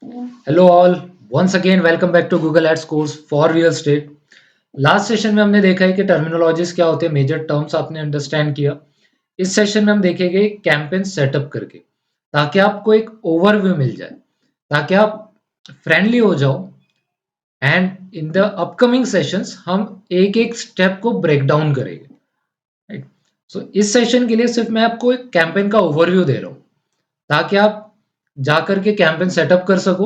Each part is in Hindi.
Hello all, once again welcome back to Google ads course for real estate. Last session में हमने देखा है कि टर्मिनोलॉजीज क्या होते हैं, मेजर टर्म्स आपने अंडरस्टैंड किया। इस सेशन में हम देखेंगे कैंपेन सेटअप करके, ताकि आपको एक ओवरव्यू मिल जाए, ताकि आप फ्रेंडली हो जाओ। And in the upcoming sessions हम एक एक स्टेप को ब्रेक डाउन करेंगे, राइट। सो इस सेशन के लिए सिर्फ मैं आपको एक कैंपेन का ओवरव्यू दे रहा हूँ, ताकि आप जाकर के कैंपेन सेटअप कर सको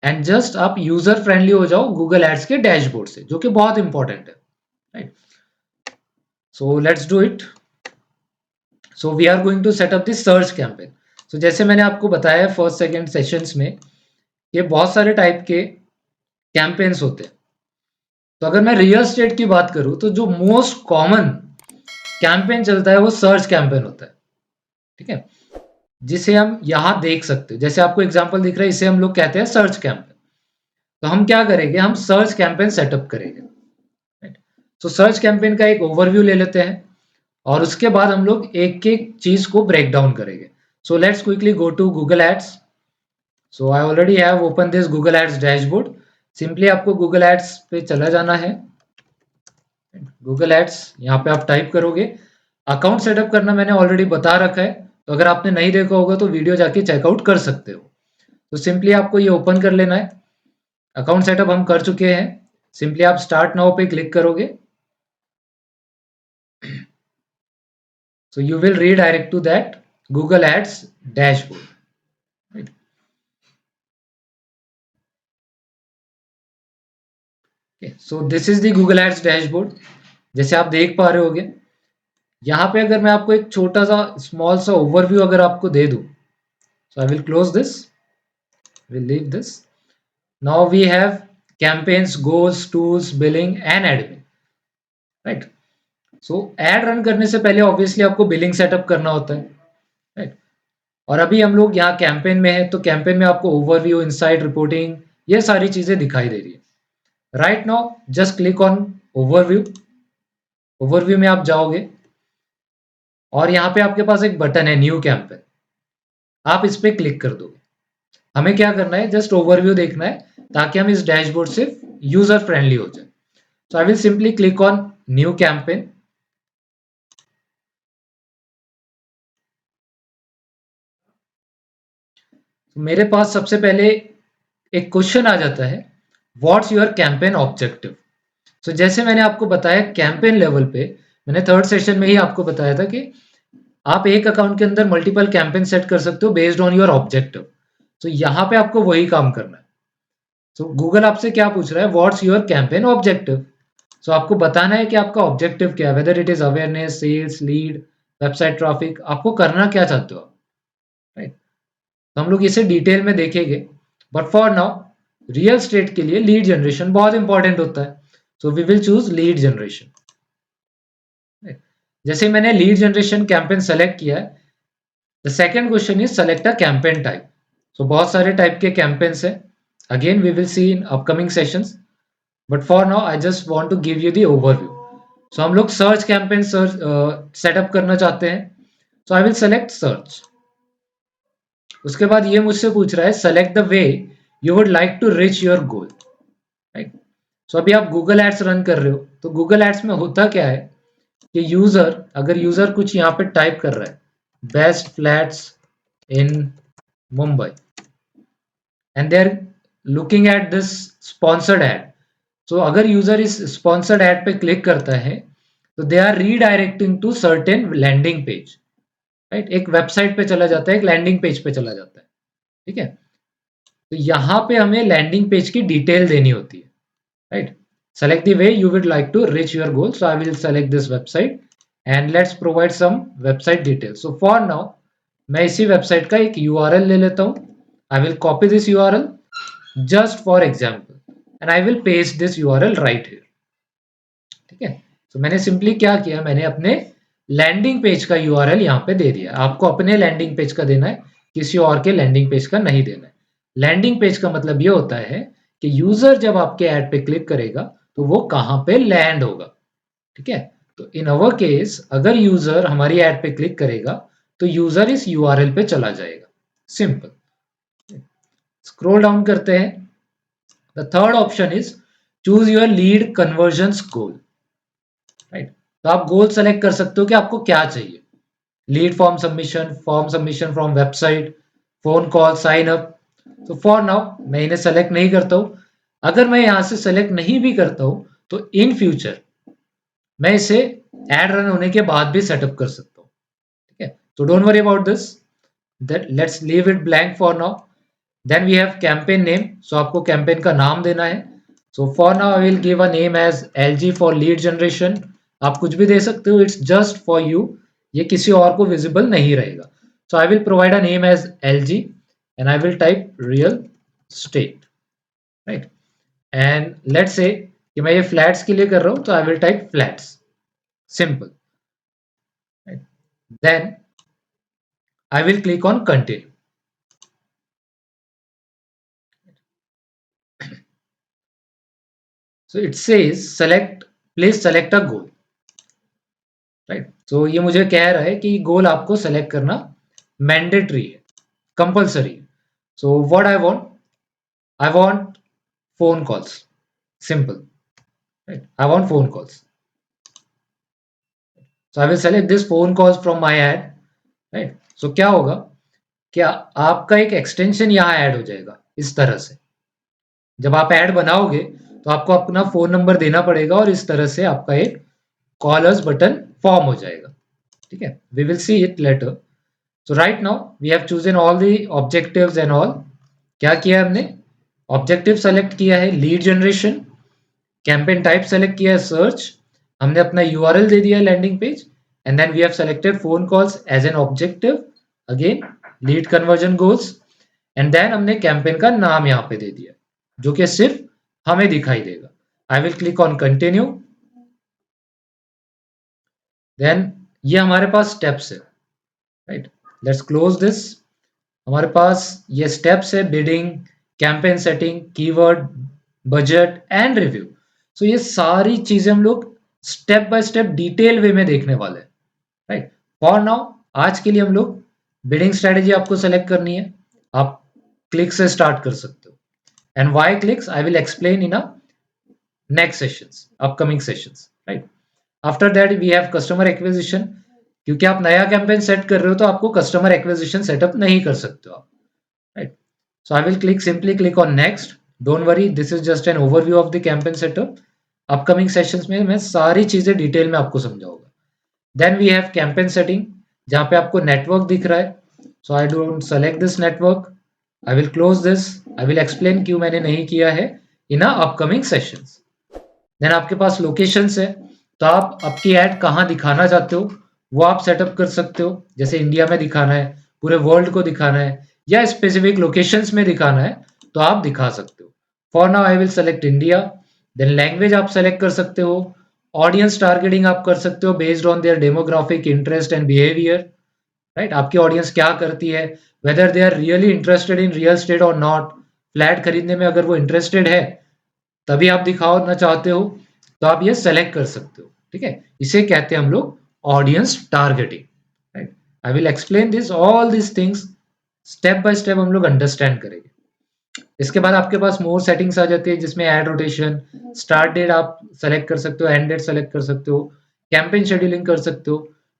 एंड जस्ट आप यूजर फ्रेंडली हो जाओ गूगल एड्स के डैशबोर्ड से, जो कि बहुत इंपॉर्टेंट है, right. So let's do it. So we are going to set up the search campaign. So जैसे मैंने आपको बताया फर्स्ट सेकेंड सेशंस में, ये बहुत सारे टाइप के कैंपेन्स होते हैं। तो अगर मैं रियल स्टेट की बात करूं तो जो मोस्ट कॉमन कैंपेन चलता है वो सर्च कैंपेन होता है, ठीक है, जिसे हम यहां देख सकते हैं। जैसे आपको एग्जांपल दिख रहा है, इसे हम लोग कहते हैं सर्च कैंपेन। तो हम क्या करेंगे, हम सर्च कैंपेन सेटअप करेंगे, राइट। तो सर्च कैंपेन का एक ओवरव्यू ले लेते हैं और उसके बाद हम लोग एक एक चीज को ब्रेक डाउन करेंगे। So let's quickly go to Google ads. So I already have open this Google ads dashboard. Simply आपको गूगल एड्स पे चला जाना है। गूगल एड्स यहाँ पे आप टाइप करोगे। अकाउंट सेटअप करना मैंने ऑलरेडी बता रखा है, तो अगर आपने नहीं देखा होगा तो वीडियो जाके चेकआउट कर सकते हो। तो सिंपली आपको ये ओपन कर लेना है। अकाउंट सेटअप हम कर चुके हैं। सिंपली आप स्टार्ट नाउ पे क्लिक करोगे, so you will redirect to that Google Ads dashboard, right? Okay, so this is the Google Ads dashboard। जैसे आप देख पा रहे होगे, यहाँ पे अगर मैं आपको एक छोटा सा स्मॉल सा ओवरव्यू अगर आपको दे दूं, so I will close this, we'll leave this। Now we have campaigns, goals, tools, billing and admin, right? So ad run करने से पहले ऑब्वियसली आपको बिलिंग सेटअप करना होता है, राइट। और अभी हम लोग यहाँ कैंपेन में है, तो कैंपेन में आपको ओवरव्यू, इनसाइट, रिपोर्टिंग, ये सारी चीजें दिखाई दे रही है। Right now just click on overview. Overview में आप जाओगे और यहाँ पे आपके पास एक बटन है न्यू कैंपेन, आप इस पे क्लिक कर दोगे। हमें क्या करना है, जस्ट ओवरव्यू देखना है, ताकि हम इस डैशबोर्ड से यूजर फ्रेंडली हो जाए। So I will simply click on new campaign. मेरे पास सबसे पहले एक क्वेश्चन आ जाता है, what's your campaign objective. So जैसे मैंने आपको बताया कैंपेन लेवल पे, मैंने थर्ड सेशन में ही आपको बताया था कि आप एक अकाउंट के अंदर मल्टीपल कैंपेन सेट कर सकते हो बेस्ड ऑन योर ऑब्जेक्टिव। तो यहाँ पे आपको वही काम करना है। तो गूगल आपसे क्या पूछ रहा है, what's your campaign objective. So आपको बताना है कि आपका ऑब्जेक्टिव क्या है, whether it is awareness, sales, lead, website traffic, आपको करना क्या चाहते हो, राइट। तो हम लोग इसे डिटेल में देखेंगे, but for now real estate के लिए लीड जनरेशन बहुत इंपॉर्टेंट होता है। So we will choose lead generation. जैसे मैंने लीड जनरेशन कैंपेन सेलेक्ट किया है, the second question is select a campaign type. So बहुत सारे टाइप के कैंपेन्स हैं, again we will see in upcoming sessions, but for now I just want to give you the overview. So हम लोग सर्च कैंपेन सेटअप करना चाहते हैं, so I will select search. उसके बाद ये मुझसे पूछ रहा है select the way you would like to reach your goal, right. So अभी आप गूगल एड्स रन कर रहे हो, तो गूगल एड्स में होता क्या है कि अगर यूजर कुछ यहाँ पे टाइप कर रहा है, best flats in Mumbai, and they are looking at this sponsored ad. So अगर यूजर इस स्पॉन्सर्ड एड पे क्लिक करता है, तो they are redirecting to certain landing page, right. एक वेबसाइट पे चला जाता है, एक लैंडिंग पेज पे चला जाता है, ठीक है। तो यहाँ पे हमें लैंडिंग पेज की डिटेल देनी होती है, right. Select the way you would like to reach your goal. So I will select this website and let's provide some website details. So for now, मैं इसी वेबसाइट का एक URL ले लेता हूँ। I will copy this URL just for example and I will paste this URL right here. ठीक है। तो मैंने सिंपली क्या किया, मैंने अपने लैंडिंग पेज का URL यहाँ पे दे दिया। आपको अपने लैंडिंग पेज का देना है, किसी और के लैंडिंग पेज का नहीं देना है। लैंडिंग पेज का मतलब ये होता है कि यूजर जब आपके ऐड पे क्लिक करेगा तो वो कहाँ पे लैंड होगा, ठीक है। तो इन अवर केस अगर यूजर हमारी ऐड पे क्लिक करेगा तो यूजर इस URL पे चला जाएगा, सिंपल। स्क्रॉल डाउन करते हैं। The third option is choose your lead conversion goal, right. तो आप गोल सेलेक्ट कर सकते हो कि आपको क्या चाहिए। Lead form submission from website, phone call, sign up. तो फॉर नाउ मैं इन्हें सेलेक्ट नहीं करता हूं। अगर मैं यहां से सेलेक्ट नहीं भी करता हूं तो इन फ्यूचर मैं इसे एड रन होने के बाद भी सेटअप कर सकता हूं, ठीक है। तो don't worry about this, that let's leave it blank for now. Then we have campaign name, so आपको कैंपेन का नाम देना है। So for now I will give a name as LG for lead generation. आप कुछ भी दे सकते हो, इट्स जस्ट फॉर यू, ये किसी और को विजिबल नहीं रहेगा। So I will provide a name as LG and I will type real estate, right. And let's say कि मैं ये फ्लैट्स के लिए कर रहा हूं, तो I will type flats, simple, right. Then I will click on continue. So it says select, please select a goal, right. तो ये मुझे कह रहा है कि गोल आपको सेलेक्ट करना मैंडेटरी है, कंपल्सरी है। So what I want phone calls, simple, right. I want phone calls, so I will select this phone calls from my ad, right. सो क्या होगा, क्या आपका एक एक्सटेंशन यहाँ ऐड हो जाएगा इस तरह से। जब आप ऐड बनाओगे तो आपको अपना फोन नंबर देना पड़ेगा और इस तरह से आपका एक कॉलर्स बटन फॉर्म हो जाएगा, ठीक है। We will see it later. So right now we have chosen all the objectives and all. क्या किया है हमने, ऑब्जेक्टिव सेलेक्ट किया है lead generation, campaign type select किया है सर्च, हमने अपना URL दे दिया है landing page, and then we have selected phone calls as an objective, again lead conversion goals, and then हमने कैंपेन का नाम यहाँ पे दे दिया जो कि सिर्फ हमें दिखाई देगा। I will click on continue. Then ये हमारे पास स्टेप्स है, राइट। Let's close this. हमारे पास ये स्टेप्स है, bidding, campaign setting, keyword, budget and review. So ये सारी चीजें हम लोग step by step detail way में देखने वाले हैं, राइट। फॉर नाउ आज के लिए हम लोग बिडिंग स्ट्रेटेजी आपको सेलेक्ट करनी है। आप क्लिक से स्टार्ट कर सकते हो, and why clicks I will explain in a next sessions, upcoming sessions, right. After that we have customer acquisition. क्योंकि आप नया कैंपेन सेट कर रहे हो तो आपको कस्टमर एक्विजिशन सेटअप नहीं कर सकते हो आप, right. So I will simply click on next. Don't worry, this is just an overview of the campaign setup. Upcoming sessions में मैं सारी चीजें डिटेल में आपको समझाऊंगा। Then we have campaign setting, जहां पे आपको नेटवर्क दिख रहा है। So I don't select this network, I will close this. I will explain क्यों मैंने नहीं किया है इन अ अपकमिंग सेशंस। देन आपके पास लोकेशंस है, तो आप आपकी ऐड कहाँ दिखाना चाहते हो वो आप सेटअप कर सकते हो। जैसे इंडिया में दिखाना है, पूरे वर्ल्ड को दिखाना है, या स्पेसिफिक लोकेशंस में दिखाना है तो आप दिखा सकते हो। For now I will select India. Then language आप सेलेक्ट कर सकते हो। ऑडियंस टारगेटिंग आप कर सकते हो based on their demographic interest and behaviour, right. आपकी ऑडियंस क्या करती है, whether they are really interested in real estate और नॉट। फ्लैट खरीदने में अगर वो इंटरेस्टेड है तभी आप दिखाना चाहते हो तो आप ये सेलेक्ट कर सकते हो, ठीक है। इसे कहते हैं हम लोग audience targeting, right. I will explain this all this things step by step, हम लोग अंडरस्टैंड करेंगे। इसके बाद आपके पास मोर सेटिंग्स आ जाती है जिसमें एड रोटेशन, स्टार्ट डेट आप सेलेक्ट कर सकते हो, एंड डेट सेलेक्ट कर सकते हो, कैंपेन शेड्यूलिंग कर सकते हो।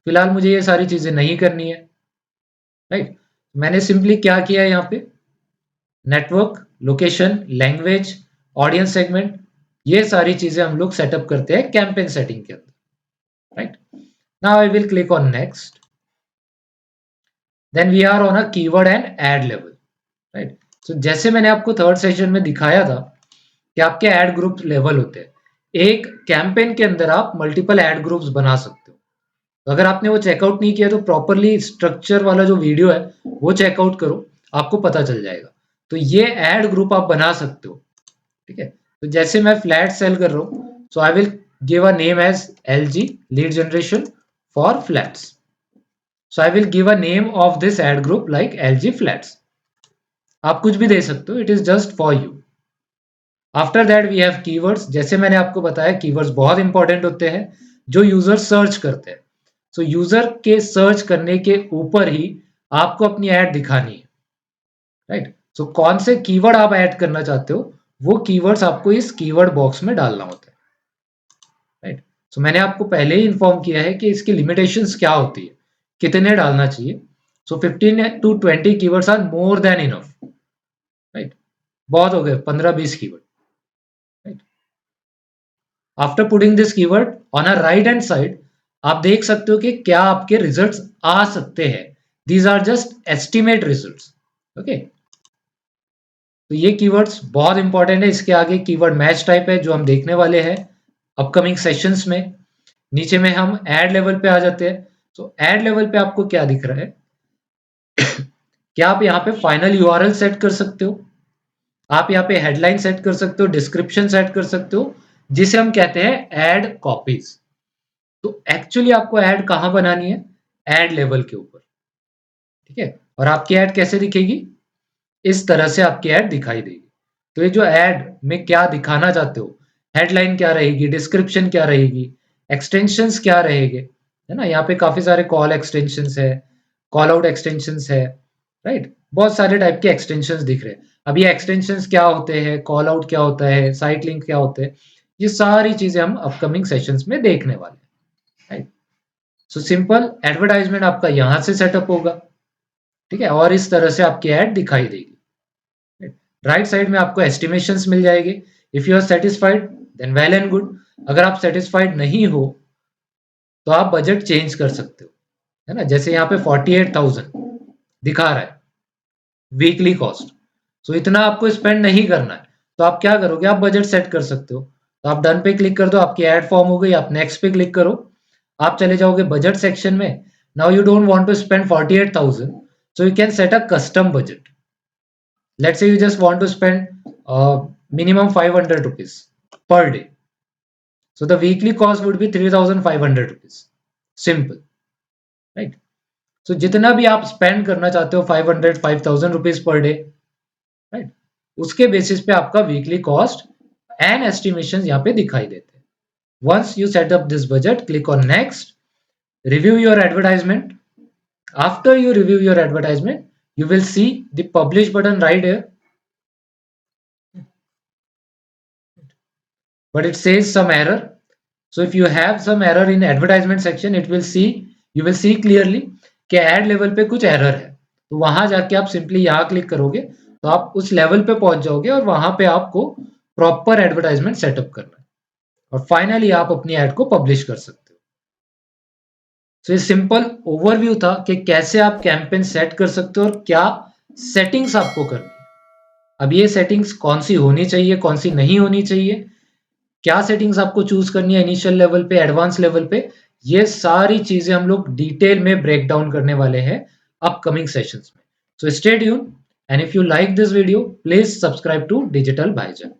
फिलहाल मुझे ये सारी चीजें नहीं करनी है, राइट। मैंने सिंपली क्या किया है यहाँ पे, network, location, language, audience segment, ये सारी चीजें हम लोग सेटअप करते हैं कैंपेन सेटिंग के अंदर, right. Now I will click on next. Then we are on a keyword and ad level, right. So जैसे मैंने आपको थर्ड सेशन में दिखाया था कि आपके एड ग्रुप लेवल होते हैं। एक कैंपेन के अंदर आप मल्टीपल एड ग्रुप्स बना सकते हो। तो अगर आपने वो चेकआउट नहीं किया तो प्रॉपरली स्ट्रक्चर वाला जो वीडियो है वो चेकआउट करो, आपको पता चल जाएगा। तो ये एड ग्रुप आप बना सकते हो, ठीक है। तो जैसे मैं फ्लैट सेल कर रहा हूँ, so I will give a name as LG lead generation for flats. So I will give a name of this ad group like LG flats. आप कुछ भी दे सकते हो, it is just for you. After that we have keywords. जैसे मैंने आपको बताया कीवर्ड्स बहुत इंपॉर्टेंट होते हैं जो यूजर सर्च करते हैं। सो यूजर के सर्च करने के ऊपर ही आपको अपनी ऐड दिखानी है, राइट। सो कौन से कीवर्ड आप ऐड करना चाहते हो, वो कीवर्ड्स आपको इस कीवर्ड बॉक्स में डालना होता है, राइट। सो मैंने आपको पहले ही इन्फॉर्म किया है कि इसकी लिमिटेशंस क्या होती है, कितने डालना चाहिए। So 15 to 20 keywords are more than enough, right. बहुत हो गए 15-20 keyword, right. After putting this keyword on a right hand side, आप देख सकते हो कि क्या आपके रिजल्ट्स आ सकते हैं। These are just estimate results, okay. तो ये कीवर्ड्स बहुत इंपॉर्टेंट है। इसके आगे कीवर्ड मैच टाइप है जो हम देखने वाले हैं अपकमिंग सेशंस में। नीचे में हम ऐड लेवल पे आ जाते हैं। तो ऐड लेवल पे आपको क्या दिख रहा है, क्या आप यहाँ पे फाइनल यूआरएल सेट कर सकते हो, आप यहाँ पे हेडलाइन सेट कर सकते हो, डिस्क्रिप्शन सेट कर सकते हो, जिसे हम कहते हैं ऐड कॉपीज। तो एक्चुअली आपको ऐड कहाँ बनानी है, ऐड लेवल के ऊपर, ठीक है। और आपकी ऐड कैसे दिखेगी, इस तरह से आपकी ऐड दिखाई देगी। तो ये जो ऐड में क्या दिखाना चाहते हो, हेडलाइन क्या रहेगी, डिस्क्रिप्शन क्या रहेगी, एक्सटेंशंस क्या रहेंगे, है ना। यहाँ पे काफी सारे कॉल एक्सटेंशंस है, कॉल आउट एक्सटेंशंस है, राइट। बहुत सारे टाइप के एक्सटेंशंस दिख रहे हैं। अब ये एक्सटेंशंस क्या होते हैं, कॉल आउट क्या होता है, साइट लिंक क्या होते हैं, ये सारी चीजें हम अपकमिंग सेशंस में देखने वाले हैं, राइट। सो सिंपल एडवर्टाइजमेंट आपका यहाँ से सेटअप होगा, ठीक है, और इस तरह से आपकी ऐड दिखाई देगी। राइट साइड में आपको एस्टिमेशंस मिल जाएंगे। If you are satisfied then well and good. अगर आप सेटिस्फाइड नहीं हो तो आप बजट चेंज कर सकते हो, है ना। जैसे यहाँ पे 48,000 दिखा रहा है वीकली कॉस्ट, सो इतना आपको स्पेंड नहीं करना है। तो आप क्या करोगे, आप बजट सेट कर सकते हो। तो आप डन पे क्लिक कर दो, आपकी एड फॉर्म हो गई। आप नेक्स्ट पे क्लिक करो, आप चले जाओगे बजट सेक्शन में। Now you don't want to spend 48,000, so you can set a custom budget. Let's say you just want to spend minimum 500 rupees per day. So the weekly cost would be 3,500 rupees. Simple, right? So जितना भी आप स्पेंड करना चाहते हो 500 5,000 rupees per day, right? उसके बेसिस पे आपका वीकली कॉस्ट एंड एस्टिमेशन यहाँ पे दिखाई देते हैं। Once you set up this budget, click on next, review your advertisement. After you review your advertisement, you will see the publish button right here, but it says some error. So if you have some error in advertisement section, you will see clearly कि एड लेवल पे कुछ एरर है। तो वहां जाके आप सिंपली यहाँ क्लिक करोगे तो आप उस लेवल पे पहुंच जाओगे और वहां पे आपको प्रॉपर एडवर्टाइजमेंट सेटअप करना है और फाइनली आप अपनी एड को पब्लिश कर सकते हो। तो ये सिंपल ओवरव्यू था कि कैसे आप कैंपेन सेट कर सकते हो और क्या सेटिंग्स आपको करनी है। अब ये सेटिंग्स कौन सी होनी चाहिए, कौन सी नहीं होनी चाहिए, क्या सेटिंग्स आपको चूज करनी है इनिशियल लेवल पे, एडवांस लेवल पे, ये सारी चीजें हम लोग डिटेल में ब्रेक डाउन करने वाले हैं अपकमिंग सेशंस में। So stay tune, and if you like this video please subscribe to digital भाईजान।